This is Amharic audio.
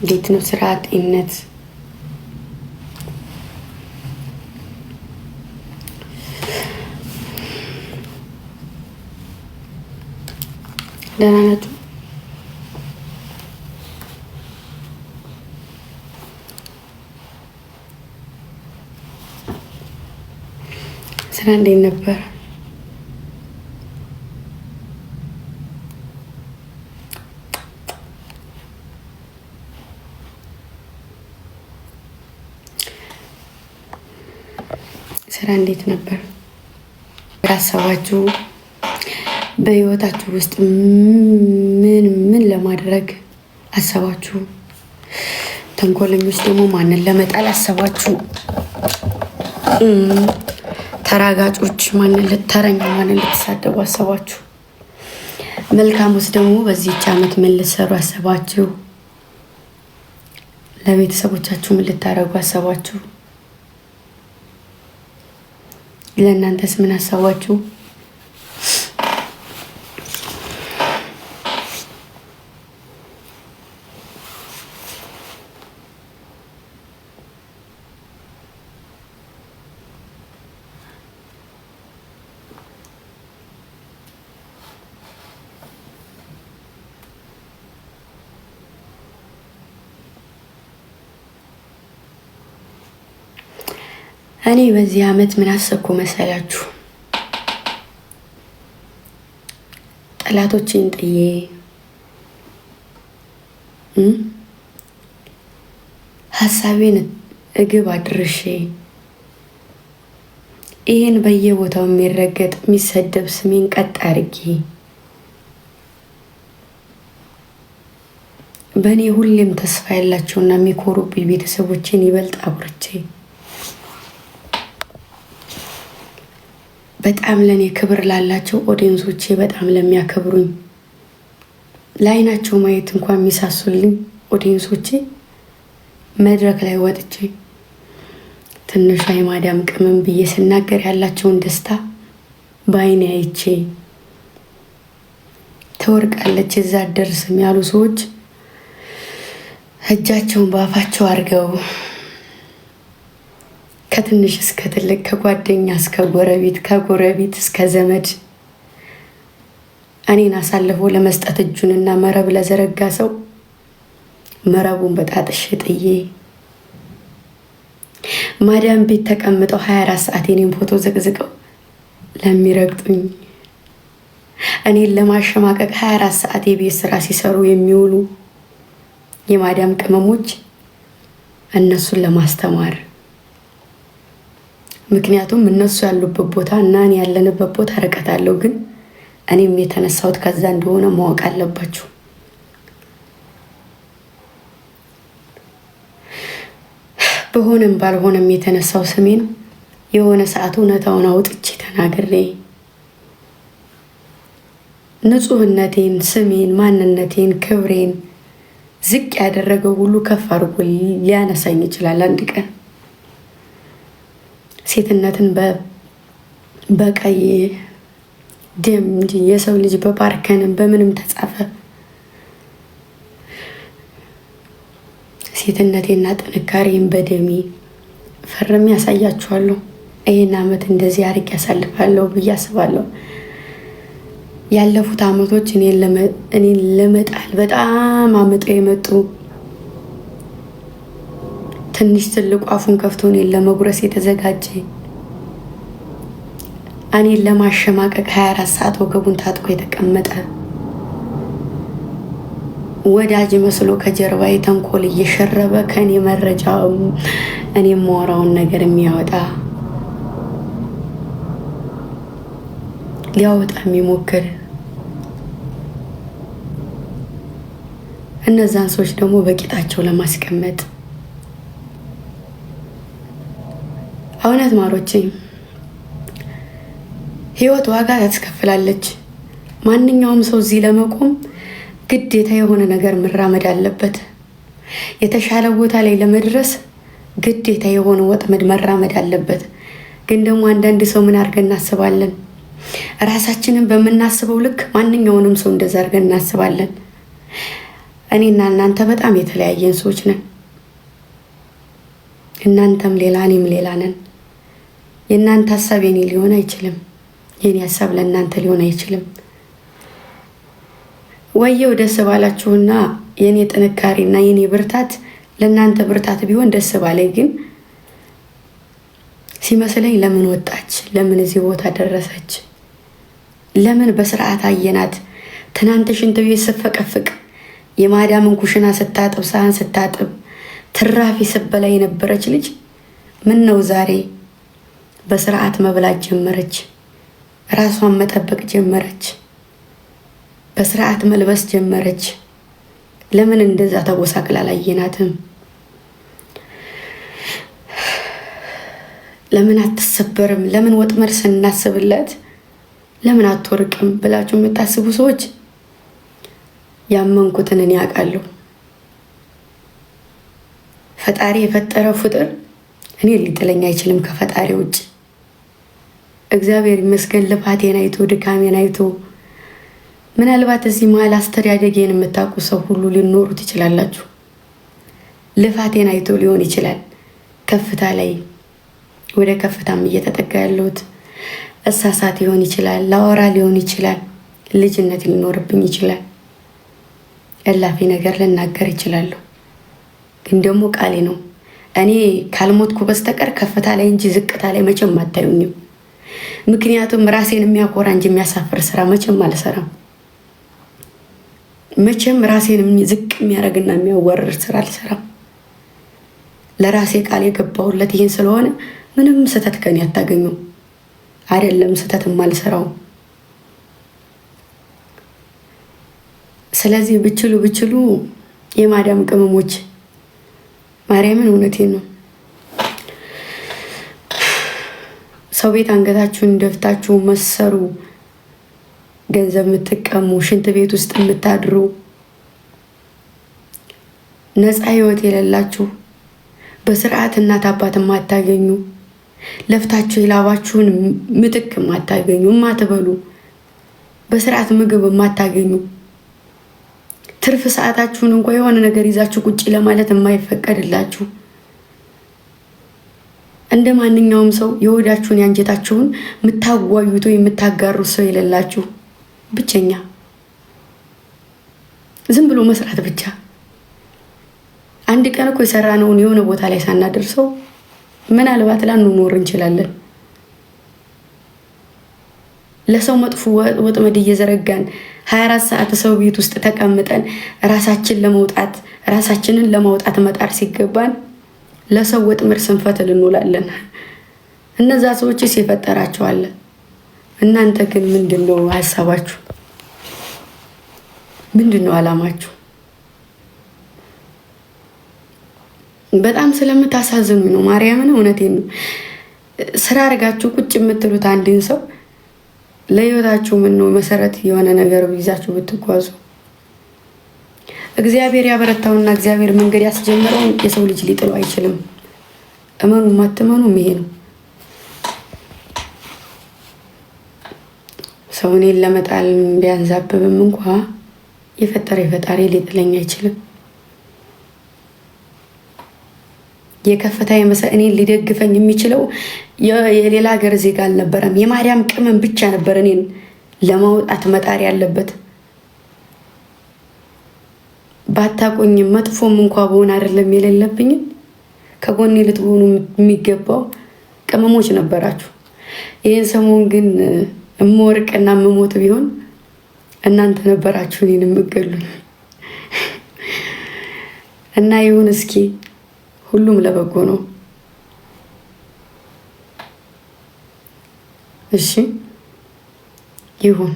እንዴት ነው ስራ፣ ጤንነት? ደህና ናችሁ? ስራ እንዴት ነበር? ስራ እንዴት ነበር? ያሰባችሁ በህይወታችሁ ውስጥ ምን ለማድረግ አሰባችሁ? ተንኮለኞች ደግሞ ማንን ለመጣል አሰባችሁ? ተራጋጮች ተረኛ ማንን ልትሳደቡ አሰባችሁ? መልካሙስ ደግሞ በዚህች ዓመት ምን ልትሰሩ አሰባችሁ? ለቤተሰቦቻችሁ ምን ልታደርጉ አሰባችሁ? ለእናንተስ ምን አሰባችሁ? እኔ በዚህ ዓመት ምን አሰብኩ መሰላችሁ? ጠላቶቼን ጥዬ ሀሳቤን እግብ አድርሼ ይህን በየቦታው የሚረገጥ የሚሰደብ ስሜን ቀጥ አድርጌ በእኔ ሁሌም ተስፋ ያላቸውና የሚኮሩብኝ ቤተሰቦቼን ይበልጥ አብርቼ በጣም ለኔ ክብር ላላቸው ኦዲየንሶቼ በጣም ለሚያከብሩኝ ለዓይናቸው ማየት እንኳን የሚሳሱልኝ ኦዲየንሶቼ መድረክ ላይ ወጥቼ ትንሿ የማዳም ቅመም ብዬ ስናገር ያላቸውን ደስታ በዓይኔ አይቼ ትወርቃለች እዛ አትደርስም ያሉ ሰዎች እጃቸውን በአፋቸው አድርገው ከትንሽ እስከ ትልቅ ከጓደኛ እስከ ጎረቤት ከጎረቤት እስከ ዘመድ እኔን አሳልፎ ለመስጠት እጁንና መረብ ለዘረጋ ሰው መረቡን በጣጥሽ ጥዬ ማዳም ቤት ተቀምጠው 24 ሰዓት የኔን ፎቶ ዘቅዝቀው ለሚረግጡኝ እኔን ለማሸማቀቅ 24 ሰዓት የቤት ስራ ሲሰሩ የሚውሉ የማዳም ቅመሞች እነሱን ለማስተማር ምክንያቱም እነሱ ያሉበት ቦታ እና እኔ ያለንበት ቦታ ርቀት አለው፣ ግን እኔም የተነሳሁት ከዛ እንደሆነ ማወቅ አለባችሁ። በሆነም ባልሆነም የተነሳው ስሜን የሆነ ሰዓት እውነታውን አውጥቼ ተናግሬ ንጹህነቴን፣ ስሜን፣ ማንነቴን፣ ክብሬን ዝቅ ያደረገው ሁሉ ከፍ አድርጎ ሊያነሳኝ ይችላል አንድ ቀን። ሴትነትን በቀይ ደም እንጂ የሰው ልጅ በባርከንም በምንም ተጻፈ። ሴትነቴና ጥንካሬን በደሜ ፈርሜ ያሳያችኋለሁ። ይህን ዓመት እንደዚህ አርቄ ያሳልፋለሁ ብዬ አስባለሁ። ያለፉት ዓመቶች እኔን ለመጣል በጣም አምጠው የመጡ ትንሽ ትልቁ አፉን ከፍቶ እኔን ለመጉረስ የተዘጋጀ እኔን ለማሸማቀቅ 24 ሰዓት ወገቡን ታጥቆ የተቀመጠ ወዳጅ መስሎ ከጀርባዬ ተንኮል እየሸረበ ከእኔ መረጃ እኔ የማወራውን ነገር የሚያወጣ ሊያወጣ የሚሞክር እነዛን ሰዎች ደግሞ በቂጣቸው ለማስቀመጥ እውነት ማሮቼ ህይወት ዋጋ ታስከፍላለች። ማንኛውም ሰው እዚህ ለመቆም ግዴታ የሆነ ነገር መራመድ አለበት። የተሻለ ቦታ ላይ ለመድረስ ግዴታ የሆነ ወጥመድ መራመድ አለበት። ግን ደግሞ አንዳንድ ሰው ምን አድርገን እናስባለን? ራሳችንን በምናስበው ልክ ማንኛውንም ሰው እንደዛ አድርገን እናስባለን። እኔና እናንተ በጣም የተለያየን ሰዎች ነን። እናንተም ሌላ እኔም ሌላ ነን። የእናንተ ሀሳብ የኔ ሊሆን አይችልም። የኔ ሀሳብ ለእናንተ ሊሆን አይችልም። ወየው ደስ ባላችሁና የኔ ጥንካሬና የኔ ብርታት ለእናንተ ብርታት ቢሆን ደስ ባለኝ። ግን ሲመስለኝ ለምን ወጣች? ለምን እዚህ ቦታ ደረሰች? ለምን በስርዓት አየናት? ትናንት ሽንት ቤት ስፈቀፍቅ የማዳምን ኩሽና ስታጥብ፣ ሳህን ስታጥብ፣ ትራፊ ስበላ የነበረች ልጅ ምን ነው ዛሬ በስርዓት መብላት ጀመረች? ራሷን መጠበቅ ጀመረች። በስርዓት መልበስ ጀመረች። ለምን እንደዛ ተጎሳቅላ አላየናትም? ለምን አትሰበርም? ለምን ወጥመድ ስናስብለት ለምን አትወርቅም ብላችሁ የምታስቡ ሰዎች ያመንኩትን እኔ አውቃለሁ። ፈጣሪ የፈጠረው ፍጥር እኔ ሊጥለኝ አይችልም ከፈጣሪ ውጭ። እግዚአብሔር ይመስገን ልፋቴን አይቶ ድካሜን አይቶ። ምናልባት እዚህ መሀል አስተዳደጌን የምታውቁ ሰው ሁሉ ሊኖሩ ትችላላችሁ። ልፋቴን አይቶ ሊሆን ይችላል ከፍታ ላይ ወደ ከፍታም እየተጠጋ ያለሁት። እሳሳት ሊሆን ይችላል፣ ላወራ ሊሆን ይችላል፣ ልጅነት ሊኖርብኝ ይችላል፣ እላፊ ነገር ልናገር ይችላለሁ። ግን ደግሞ ቃሌ ነው። እኔ ካልሞትኩ በስተቀር ከፍታ ላይ እንጂ ዝቅታ ላይ መቼም አታዩኝም። ምክንያቱም ራሴን የሚያኮራ እንጂ የሚያሳፍር ስራ መቼም አልሰራም። መቼም ራሴን ዝቅ የሚያደርግና የሚያዋርድ ስራ አልሰራም። ለራሴ ቃል የገባሁለት ይህን ስለሆነ ምንም ስህተት ከኔ አታገኙም። አይደለም ስህተትም አልሰራውም። ስለዚህ ብችሉ የማዳም ቅመሞች ማርያምን እውነቴን ነው፣ ሰው ቤት አንገታችሁን ደፍታችሁ መሰሩ፣ ገንዘብ የምትቀሙ፣ ሽንት ቤት ውስጥ የምታድሩ፣ ነፃ ህይወት የሌላችሁ፣ በስርዓት እናት አባት የማታገኙ፣ ለፍታችሁ የላባችሁን ምትክ የማታገኙ፣ የማትበሉ፣ በስርዓት ምግብ የማታገኙ፣ ትርፍ ሰዓታችሁን እንኳ የሆነ ነገር ይዛችሁ ቁጭ ለማለት የማይፈቀድላችሁ፣ እንደ ማንኛውም ሰው የወዳችሁን ያንጀታችሁን የምታጓዩት ወይ የምታጋሩት ሰው የሌላችሁ ብቸኛ ዝም ብሎ መስራት ብቻ። አንድ ቀን እኮ የሰራነውን የሆነ ቦታ ላይ ሳናደርሰው ምናልባት ላንኖር እንችላለን። ለሰው መጥፎ ወጥመድ እየዘረጋን 24 ሰዓት ሰው ቤት ውስጥ ተቀምጠን ራሳችንን ለማውጣት መጣር ሲገባን ለሰው ወጥመድ ስንፈትል እንውላለን። እነዛ ሰዎችስ የፈጠራቸዋል። እናንተ ግን ምንድነው ሀሳባችሁ? ምንድነው አላማችሁ? በጣም ስለምታሳዝኑ ነው። ማርያምን እውነቴን ነው። ስራ አድርጋችሁ ቁጭ የምትሉት አንድን ሰው ለህይወታችሁ ምን ነው መሰረት የሆነ ነገር ይዛችሁ ብትጓዙ። እግዚአብሔር ያበረታውና እግዚአብሔር መንገድ ያስጀመረውን የሰው ልጅ ሊጥለው አይችልም። እመኑ አትመኑም ይሄ ነው። ሰው እኔን ለመጣል ቢያንዛብብም እንኳ የፈጠረ ፈጣሪ ሊጥለኝ አይችልም። የከፍታ እኔን ሊደግፈኝ የሚችለው የሌላ ሀገር ዜጋ አልነበረም። የማርያም ቅመም ብቻ ነበር እኔን ለማውጣት መጣር ያለበት። ባታቆኝም መጥፎም እንኳ በሆነ አይደለም የሌለብኝም ከጎኔ ልትሆኑ የሚገባው ቅመሞች ነበራችሁ። ይህን ሰሞን ግን እምወርቅና እምሞት ቢሆን እናንተ ነበራችሁ እኔን የምገሉኝ። እና ይሁን እስኪ ሁሉም ለበጎ ነው። እሺ ይሁን።